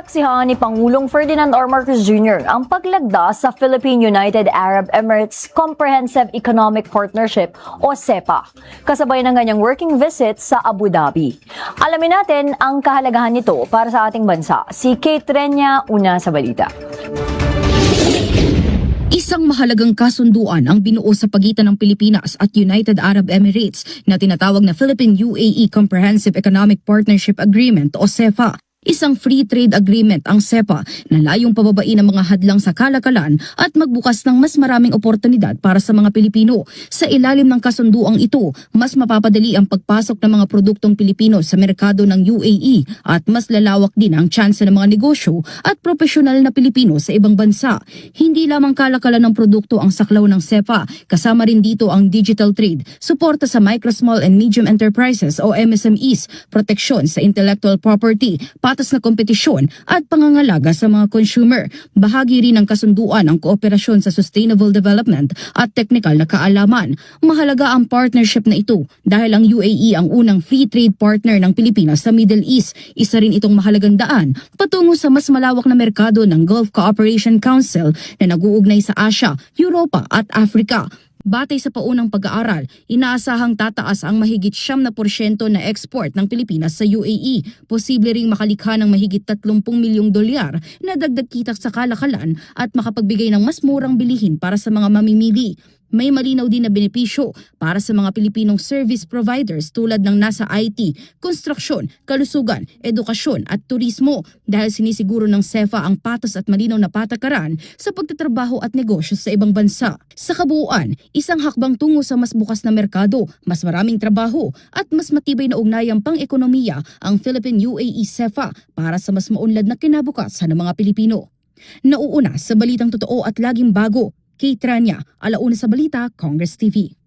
Nasaksihan ni Pangulong Ferdinand R. Marcos Jr. ang paglagda sa Philippine-United Arab Emirates Comprehensive Economic Partnership o CEPA, kasabay ng kanyang working visit sa Abu Dhabi. Alamin natin ang kahalagahan nito para sa ating bansa. Si Kate Renya, una sa balita. Isang mahalagang kasunduan ang binuo sa pagitan ng Pilipinas at United Arab Emirates na tinatawag na Philippine-UAE Comprehensive Economic Partnership Agreement o CEPA. Isang free trade agreement ang CEPA na layong pababain ang mga hadlang sa kalakalan at magbukas ng mas maraming oportunidad para sa mga Pilipino. Sa ilalim ng kasunduang ito, mas mapapadali ang pagpasok ng mga produktong Pilipino sa merkado ng UAE at mas lalawak din ang tsansa ng mga negosyo at profesional na Pilipino sa ibang bansa. Hindi lamang kalakalan ng produkto ang saklaw ng CEPA, kasama rin dito ang digital trade, suporta sa micro, small and medium enterprises o MSMEs, proteksyon sa intellectual property, patas na kompetisyon at pangangalaga sa mga consumer. Bahagi rin ng kasunduan ang kooperasyon sa sustainable development at technical na kaalaman. Mahalaga ang partnership na ito dahil ang UAE ang unang free trade partner ng Pilipinas sa Middle East. Isa rin itong mahalagang daan patungo sa mas malawak na merkado ng Gulf Cooperation Council na nag-uugnay sa Asia, Europa at Africa. Batay sa paunang pag-aaral, inaasahang tataas ang mahigit 7% na export ng Pilipinas sa UAE. Posible ring makalikha ng mahigit 30 milyong dolyar na dagdag kita sa kalakalan at makapagbigay ng mas murang bilihin para sa mga mamimili. May malinaw din na benepisyo para sa mga Pilipinong service providers tulad ng nasa IT, konstruksyon, kalusugan, edukasyon at turismo dahil sinisiguro ng CEPA ang patas at malinaw na patakaran sa pagtatrabaho at negosyo sa ibang bansa. Sa kabuuan, isang hakbang tungo sa mas bukas na merkado, mas maraming trabaho at mas matibay na ugnayang pang-ekonomiya ang Philippine-UAE CEPA para sa mas maunlad na kinabukasan ng mga Pilipino. Nauuna sa balitang totoo at laging bago, Kate Renya, alauna sa balita, Congress TV.